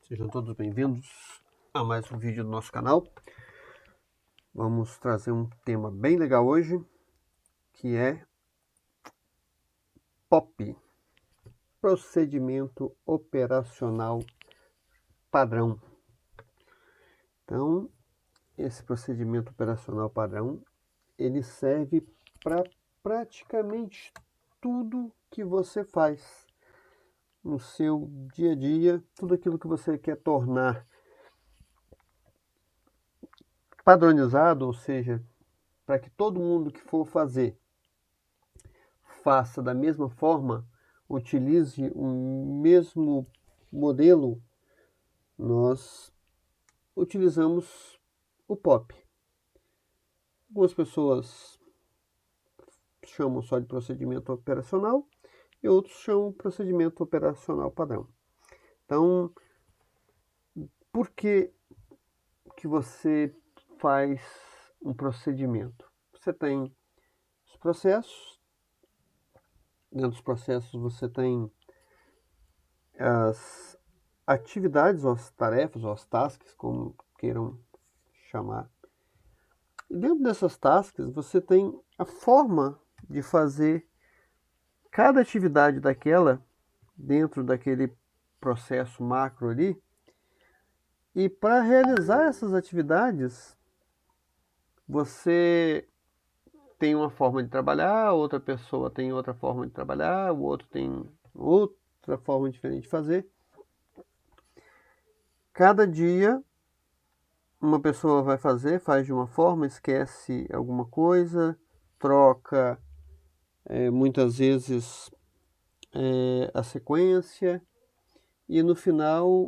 Sejam todos bem-vindos a mais um vídeo do nosso canal. Vamos trazer um tema bem legal hoje, que é POP, Procedimento Operacional Padrão. Então, esse procedimento operacional padrão, ele serve para praticamente tudo que você faz no seu dia a dia, tudo aquilo que você quer tornar padronizado, ou seja, para que todo mundo que for fazer faça da mesma forma, utilize o mesmo modelo, nós utilizamos o POP. Algumas pessoas chamam só de procedimento operacional e outros chamam procedimento operacional padrão. Então, por que você faz um procedimento? Você tem os processos, dentro dos processos você tem as atividades, ou as tarefas, ou as tasks, como queiram chamar. E dentro dessas tasks você tem a forma de fazer cada atividade daquela dentro daquele processo macro ali. E para realizar essas atividades, você tem uma forma de trabalhar, outra pessoa tem outra forma de trabalhar, o outro tem outra forma diferente de fazer. Cada dia uma pessoa vai fazer, faz de uma forma, esquece alguma coisa, troca muitas vezes a sequência, e no final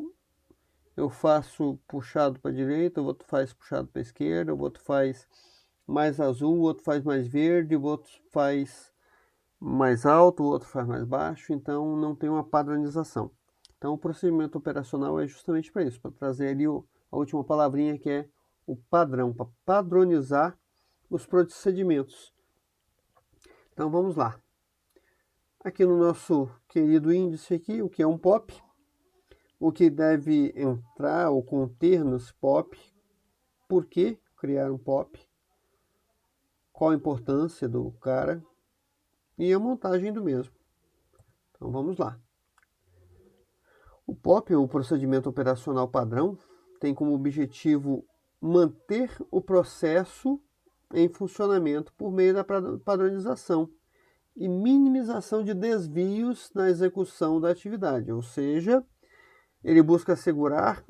eu faço puxado para a direita, o outro faz puxado para a esquerda, o outro faz mais azul, o outro faz mais verde, o outro faz mais alto, o outro faz mais baixo, então não tem uma padronização. Então o procedimento operacional é justamente para isso, para trazer ali a última palavrinha, que é o padrão, para padronizar os procedimentos. Então vamos lá. Aqui no nosso querido índice aqui, o que é um POP, o que deve entrar ou conter nos POP, por que criar um POP, qual a importância do cara e a montagem do mesmo. Então vamos lá. O POP, o procedimento operacional padrão, tem como objetivo manter o processo em funcionamento por meio da padronização e minimização de desvios na execução da atividade, ou seja, ele busca assegurar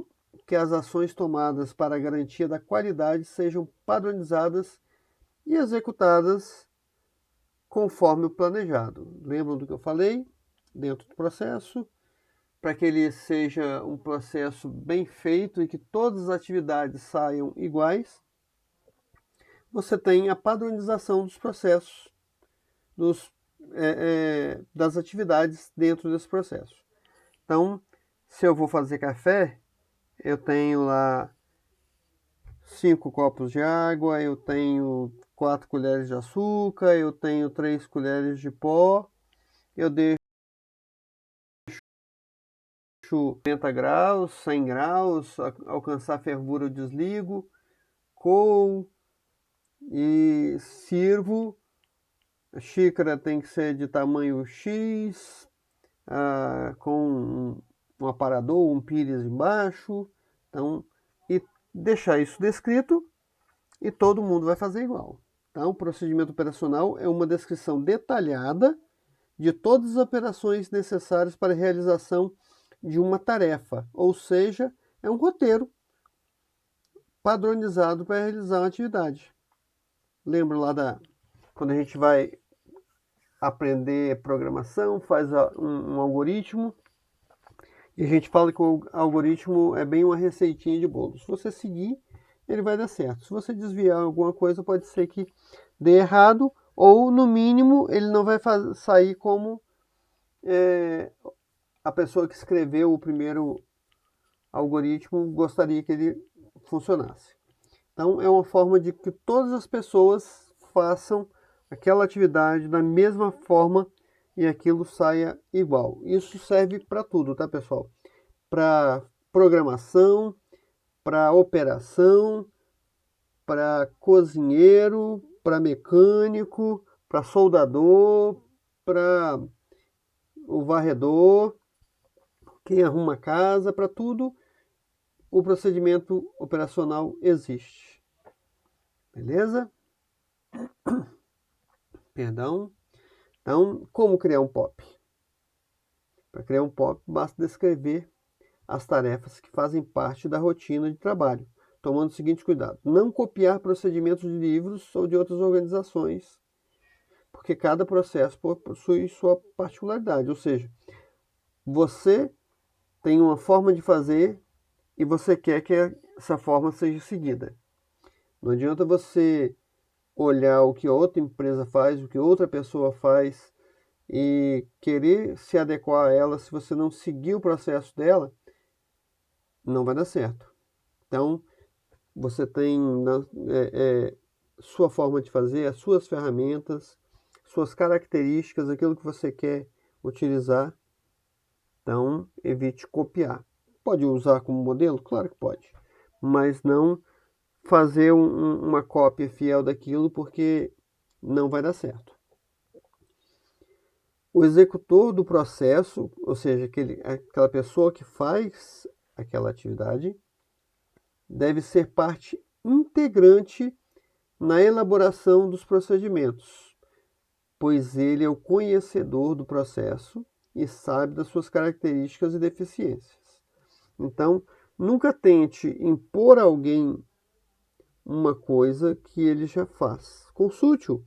que as ações tomadas para a garantia da qualidade sejam padronizadas e executadas conforme o planejado. Lembram do que eu falei? Dentro do processo, para que ele seja um processo bem feito e que todas as atividades saiam iguais, você tem a padronização dos processos, das atividades dentro desse processo. Então, se eu vou fazer café, eu tenho lá 5 copos de água, eu tenho 4 colheres de açúcar, eu tenho 3 colheres de pó, eu deixo 90 graus, 100 graus, alcançar a fervura eu desligo, coo e sirvo. A xícara tem que ser de tamanho X, com um aparador, um pires embaixo. Então, e deixar isso descrito e todo mundo vai fazer igual. Então, o procedimento operacional é uma descrição detalhada de todas as operações necessárias para a realização de uma tarefa, ou seja, é um roteiro padronizado para realizar uma atividade. Lembra lá quando a gente vai aprender programação, faz um algoritmo, e a gente fala que o algoritmo é bem uma receitinha de bolo. Se você seguir, ele vai dar certo. Se você desviar alguma coisa, pode ser que dê errado, ou no mínimo ele não vai sair como a pessoa que escreveu o primeiro algoritmo gostaria que ele funcionasse. Então é uma forma de que todas as pessoas façam aquela atividade da mesma forma e aquilo saia igual. Isso serve para tudo, tá, pessoal? Para programação, para operação, para cozinheiro, para mecânico, para soldador, para o varredor, quem arruma a casa, para tudo o procedimento operacional existe. Beleza? Perdão. Então, como criar um POP? Para criar um POP, basta descrever as tarefas que fazem parte da rotina de trabalho, tomando o seguinte cuidado: não copiar procedimentos de livros ou de outras organizações, porque cada processo possui sua particularidade, ou seja, você tem uma forma de fazer e você quer que essa forma seja seguida. Não adianta você olhar o que outra empresa faz, o que outra pessoa faz e querer se adequar a ela. Se você não seguir o processo dela, não vai dar certo. Então, você tem sua forma de fazer, as suas ferramentas, suas características, aquilo que você quer utilizar. Então, evite copiar. Pode usar como modelo? Claro que pode. Mas não fazer uma cópia fiel daquilo, porque não vai dar certo. O executor do processo, ou seja, aquela pessoa que faz aquela atividade, deve ser parte integrante na elaboração dos procedimentos, pois ele é o conhecedor do processo e sabe das suas características e deficiências. Então, nunca tente impor a alguém uma coisa que ele já faz. Consulte-o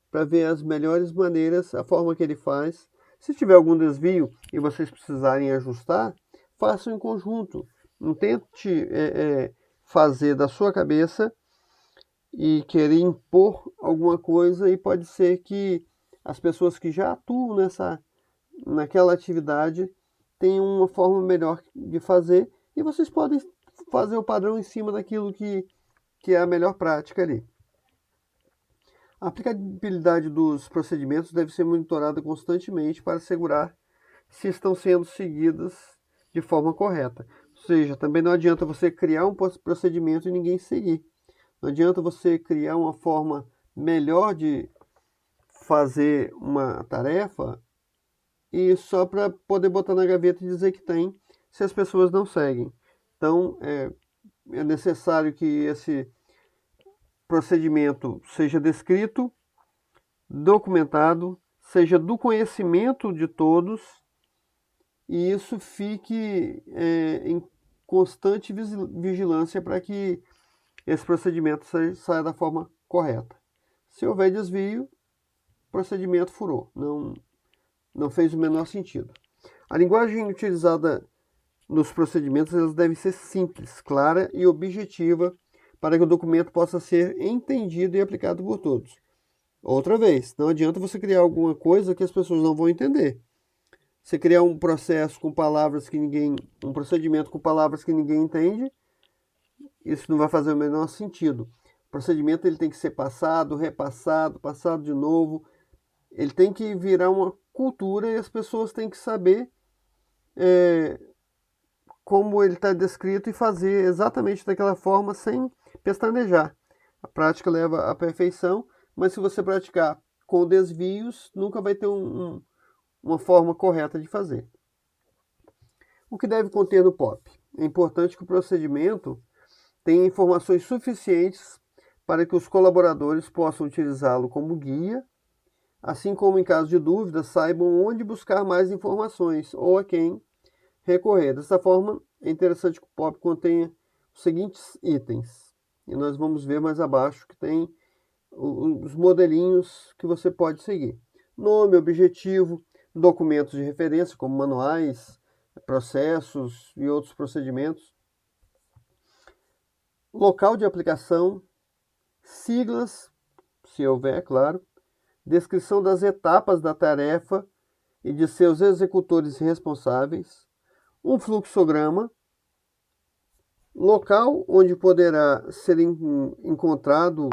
para ver as melhores maneiras, a forma que ele faz. Se tiver algum desvio e vocês precisarem ajustar, façam em conjunto. Não tente fazer da sua cabeça e querer impor alguma coisa, e pode ser que as pessoas que já atuam naquela atividade tenham uma forma melhor de fazer, e vocês podem fazer o padrão em cima daquilo que é a melhor prática ali. A aplicabilidade dos procedimentos deve ser monitorada constantemente para assegurar se estão sendo seguidas de forma correta. Ou seja, também não adianta você criar um procedimento e ninguém seguir. Não adianta você criar uma forma melhor de fazer uma tarefa e só para poder botar na gaveta e dizer que tem, se as pessoas não seguem. Então, é necessário que esse procedimento seja descrito, documentado, seja do conhecimento de todos, e isso fique em constante vigilância para que esse procedimento saia da forma correta. Se houver desvio, o procedimento furou, não fez o menor sentido. A linguagem utilizada nos procedimentos elas deve ser simples, clara e objetiva, para que o documento possa ser entendido e aplicado por todos. Outra vez, não adianta você criar alguma coisa que as pessoas não vão entender. Você criar um processo com palavras que um procedimento com palavras que ninguém entende, isso não vai fazer o menor sentido. O procedimento ele tem que ser passado, repassado, passado de novo. Ele tem que virar uma cultura e as pessoas têm que saber como ele está descrito e fazer exatamente daquela forma sem pestanejar. A prática leva à perfeição, mas se você praticar com desvios, nunca vai ter uma forma correta de fazer. O que deve conter no POP? É importante que o procedimento tenha informações suficientes para que os colaboradores possam utilizá-lo como guia, assim como, em caso de dúvida, saibam onde buscar mais informações ou a quem recorrer. Dessa forma, é interessante que o POP contenha os seguintes itens. E nós vamos ver mais abaixo que tem os modelinhos que você pode seguir. Nome, objetivo, documentos de referência, como manuais, processos e outros procedimentos. Local de aplicação, siglas, se houver, claro. Descrição das etapas da tarefa e de seus executores responsáveis. Um fluxograma, local onde poderá ser encontrado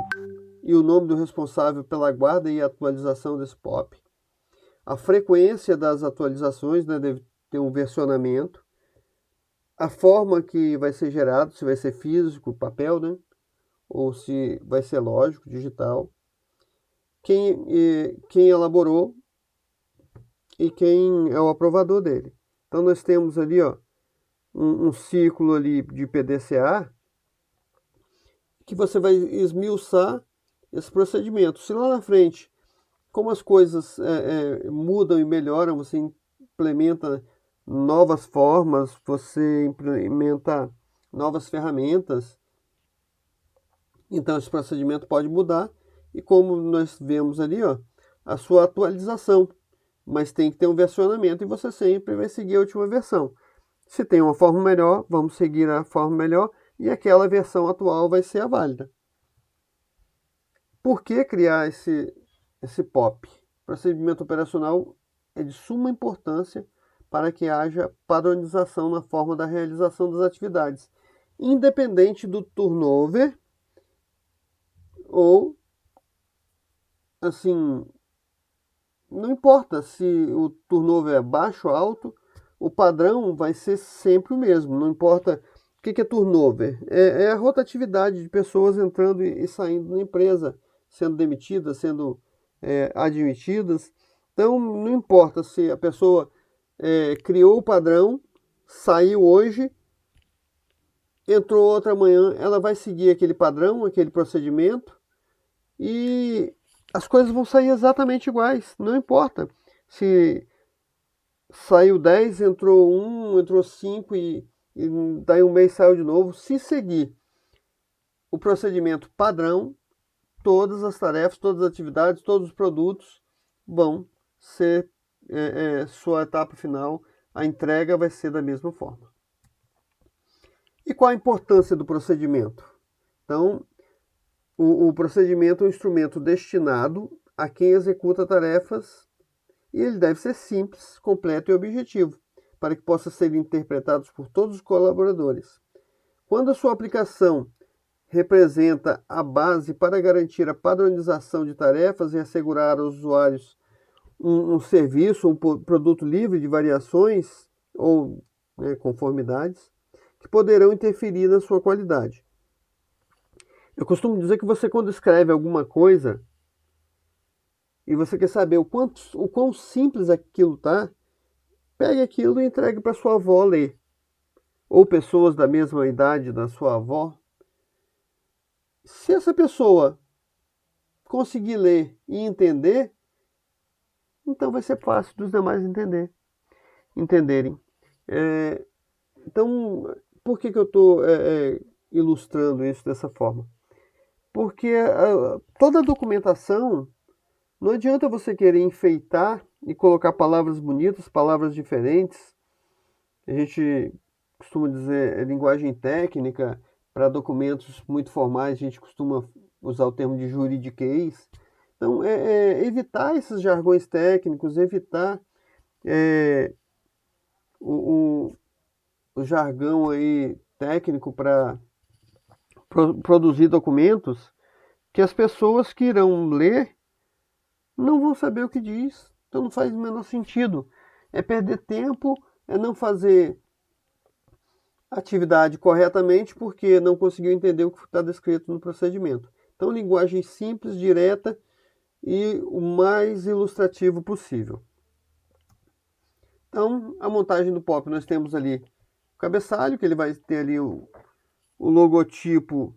e o nome do responsável pela guarda e atualização desse POP. A frequência das atualizações, deve ter um versionamento. a forma que vai ser gerado, se vai ser físico, papel, né? Ou se vai ser lógico, digital. Quem elaborou e quem é o aprovador dele. Então nós temos ali, ó, um ciclo ali de PDCA que você vai esmiuçar esse procedimento. Se lá na frente, como as coisas mudam e melhoram, você implementa novas formas, você implementa novas ferramentas, então esse procedimento pode mudar e como nós vemos ali, ó, a sua atualização, mas tem que ter um versionamento e você sempre vai seguir a última versão. Se tem uma forma melhor, vamos seguir a forma melhor e aquela versão atual vai ser a válida. Por que criar esse POP? O procedimento operacional é de suma importância para que haja padronização na forma da realização das atividades, independente do turnover ou, assim, não importa se o turnover é baixo ou alto, o padrão vai ser sempre o mesmo, não importa. O que é turnover? É a rotatividade de pessoas entrando e saindo na empresa, sendo demitidas, sendo admitidas. Então, não importa se a pessoa criou o padrão, saiu hoje, entrou outra amanhã, ela vai seguir aquele padrão, aquele procedimento e as coisas vão sair exatamente iguais. Não importa se saiu 10, entrou 1, entrou 5 e daí um mês saiu de novo. Se seguir o procedimento padrão, todas as tarefas, todas as atividades, todos os produtos vão ser sua etapa final. A entrega vai ser da mesma forma. E qual a importância do procedimento? Então, o procedimento é um instrumento destinado a quem executa tarefas e ele deve ser simples, completo e objetivo, para que possa ser interpretado por todos os colaboradores. Quando a sua aplicação representa a base para garantir a padronização de tarefas e assegurar aos usuários um serviço, um produto livre de variações ou conformidades que poderão interferir na sua qualidade. Eu costumo dizer que você, quando escreve alguma coisa e você quer saber o quão simples aquilo tá, pegue aquilo e entregue para sua avó ler. Ou pessoas da mesma idade da sua avó. Se essa pessoa conseguir ler e entender, então vai ser fácil dos demais entenderem. Então, por que eu estou ilustrando isso dessa forma? Porque toda a documentação, não adianta você querer enfeitar e colocar palavras bonitas, palavras diferentes. A gente costuma dizer linguagem técnica. Para documentos muito formais, a gente costuma usar o termo de juridiquês. Então, evitar esses jargões técnicos, evitar o jargão aí técnico para produzir documentos que as pessoas que irão ler não vão saber o que diz. Então não faz o menor sentido. É perder tempo, é não fazer atividade corretamente porque não conseguiu entender o que está descrito no procedimento. Então, linguagem simples, direta e o mais ilustrativo possível. Então, a montagem do POP, nós temos ali o cabeçalho, que ele vai ter ali o logotipo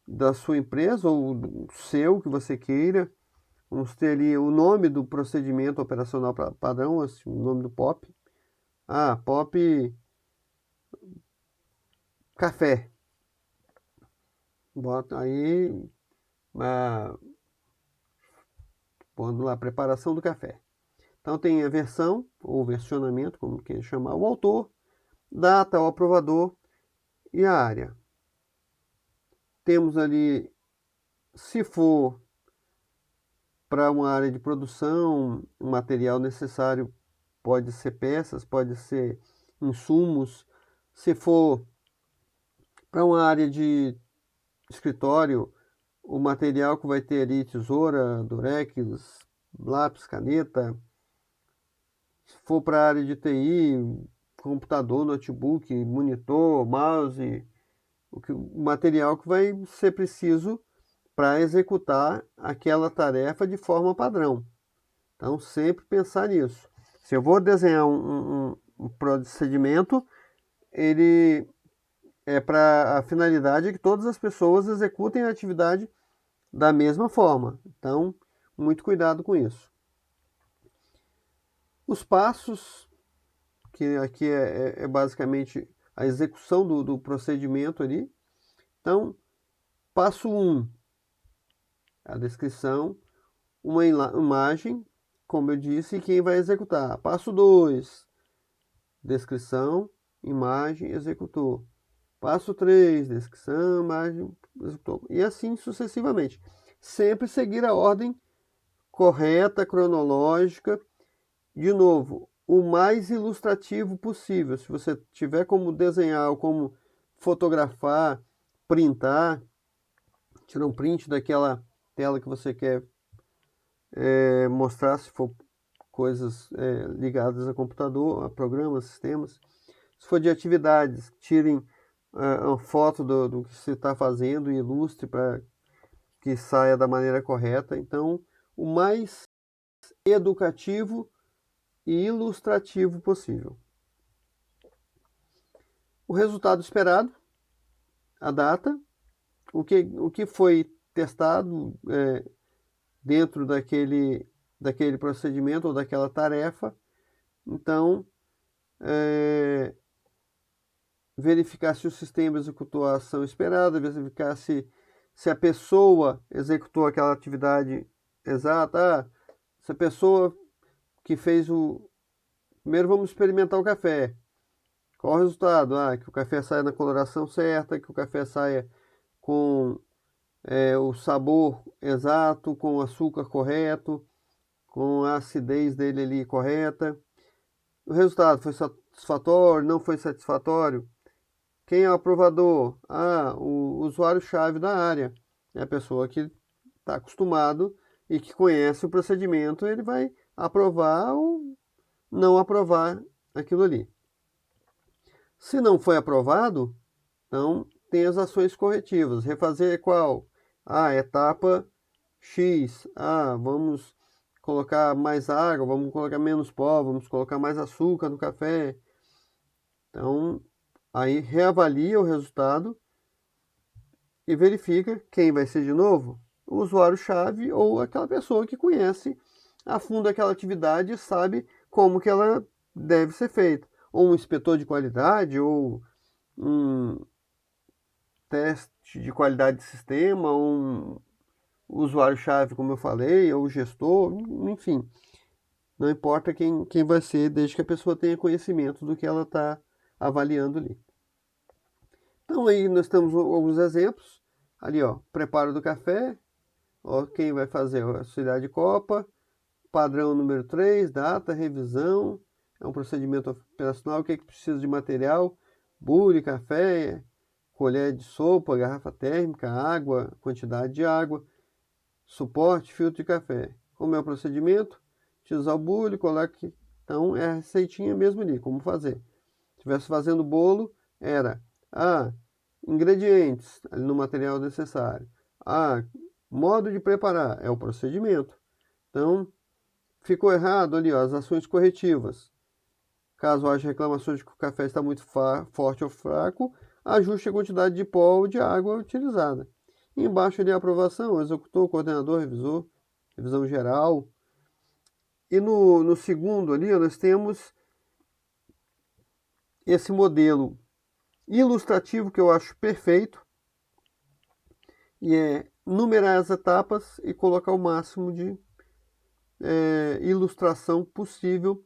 da sua empresa ou do seu, que você queira. Vamos ter ali o nome do procedimento operacional padrão, assim, o nome do POP. POP café. Bota aí, pondo lá, preparação do café. Então tem a versão, ou versionamento, como quer chamar, o autor, data, o aprovador e a área. Temos ali, se for para uma área de produção, o material necessário pode ser peças, pode ser insumos. Se for para uma área de escritório, o material que vai ter ali tesoura, durex, lápis, caneta. Se for para a área de TI, computador, notebook, monitor, mouse, o material que vai ser preciso para executar aquela tarefa de forma padrão. Então, sempre pensar nisso. Se eu vou desenhar um procedimento, ele é para a finalidade que todas as pessoas executem a atividade da mesma forma. Então, muito cuidado com isso. Os passos, que aqui é basicamente a execução do procedimento ali. Então, passo 1, a descrição, uma imagem, como eu disse, quem vai executar. Passo 2, descrição, imagem, executor. Passo 3, descrição, imagem, executor. E assim sucessivamente. Sempre seguir a ordem correta, cronológica. De novo, o mais ilustrativo possível. Se você tiver como desenhar ou como fotografar, printar, tirar um print daquela tela que você quer mostrar, se for coisas ligadas a computador, a programas, sistemas. Se for de atividades, tirem uma foto do que você está fazendo e ilustre para que saia da maneira correta. Então, o mais educativo e ilustrativo possível. O resultado esperado, a data, o que foi testado dentro daquele procedimento ou daquela tarefa. Então, verificar se o sistema executou a ação esperada, verificar se a pessoa executou aquela atividade exata. Se a pessoa que fez Primeiro vamos experimentar o café. Qual o resultado? Que o café saia na coloração certa, que o café saia com o sabor exato, com o açúcar correto, com a acidez dele ali correta. O resultado foi satisfatório, não foi satisfatório? Quem é o aprovador? O usuário-chave da área. É a pessoa que está acostumado e que conhece o procedimento, ele vai aprovar ou não aprovar aquilo ali. Se não foi aprovado, então tem as ações corretivas. Refazer qual? Etapa X. Vamos colocar mais água, vamos colocar menos pó, vamos colocar mais açúcar no café. Então, aí reavalia o resultado e verifica quem vai ser de novo, o usuário-chave ou aquela pessoa que conhece a fundo aquela atividade e sabe como que ela deve ser feita. Ou um inspetor de qualidade, ou um teste de qualidade de sistema, um usuário-chave, como eu falei, ou gestor, enfim. Não importa quem vai ser, desde que a pessoa tenha conhecimento do que ela está avaliando ali. Então aí nós temos alguns exemplos. Ali, preparo do café, quem vai fazer? A auxiliar de copa, padrão número 3, data, revisão, é um procedimento operacional, o que precisa de material, bule, café, colher de sopa, garrafa térmica, água, quantidade de água, suporte, filtro de café. Como é o procedimento? Utilizar o bule, coloque. Então é a receitinha mesmo ali, como fazer. Se estivesse fazendo bolo, era ingredientes ali no material necessário. Modo de preparar, é o procedimento. Então, ficou errado ali, as ações corretivas. Caso haja reclamações de que o café está muito forte ou fraco, ajuste a quantidade de pó ou de água utilizada. E embaixo ali a aprovação, executor, coordenador, revisor, revisão geral. E no segundo ali nós temos esse modelo ilustrativo que eu acho perfeito, e é numerar as etapas e colocar o máximo de ilustração possível,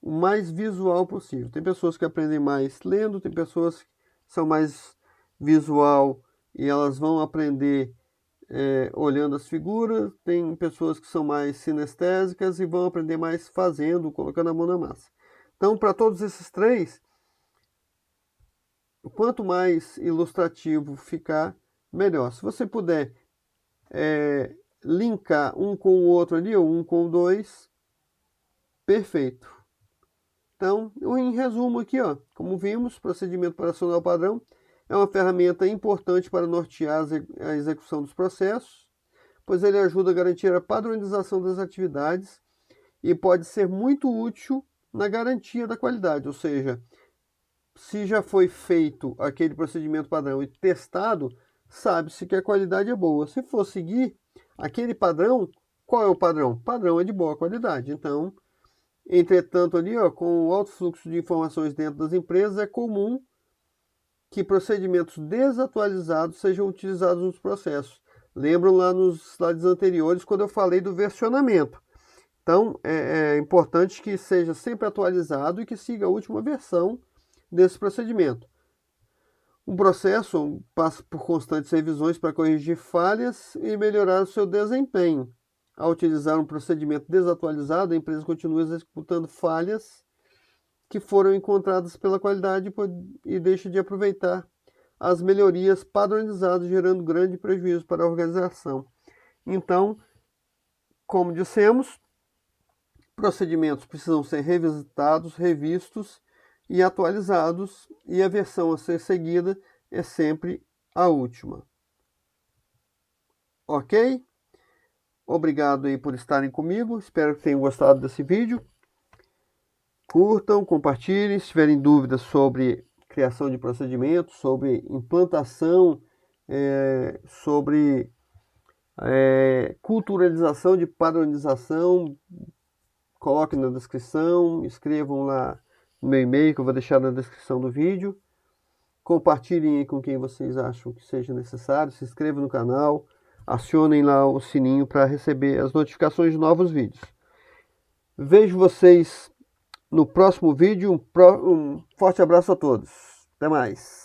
o mais visual possível. Tem pessoas que aprendem mais lendo, tem pessoas que são mais visual e elas vão aprender olhando as figuras, tem pessoas que são mais sinestésicas e vão aprender mais fazendo, colocando a mão na massa. Então, para todos esses três, quanto mais ilustrativo ficar, melhor. Se você puder linkar um com o outro ali, ou um com o dois, perfeito. Então, em resumo aqui, ó, como vimos, procedimento operacional padrão é uma ferramenta importante para nortear a execução dos processos, pois ele ajuda a garantir a padronização das atividades e pode ser muito útil na garantia da qualidade, ou seja, se já foi feito aquele procedimento padrão e testado, sabe-se que a qualidade é boa. Se for seguir aquele padrão, qual é o padrão? O padrão é de boa qualidade. Então, entretanto, ali, ó, com o alto fluxo de informações dentro das empresas, é comum que procedimentos desatualizados sejam utilizados nos processos. Lembram lá nos slides anteriores, quando eu falei do versionamento. Então, é importante que seja sempre atualizado e que siga a última versão desse procedimento. Um processo passa por constantes revisões para corrigir falhas e melhorar o seu desempenho. Ao utilizar um procedimento desatualizado, a empresa continua executando falhas que foram encontradas pela qualidade e deixa de aproveitar as melhorias padronizadas, gerando grande prejuízo para a organização. Então, como dissemos, procedimentos precisam ser revisitados, revistos e atualizados, e a versão a ser seguida é sempre a última. Ok? Obrigado aí por estarem comigo, espero que tenham gostado desse vídeo. Curtam, compartilhem, se tiverem dúvidas sobre criação de procedimentos, sobre implantação, sobre culturalização de padronização, coloquem na descrição, escrevam lá no meu e-mail que eu vou deixar na descrição do vídeo. Compartilhem aí com quem vocês acham que seja necessário, se inscrevam no canal, acionem lá o sininho para receber as notificações de novos vídeos. Vejo vocês no próximo vídeo. Um forte abraço a todos. Até mais.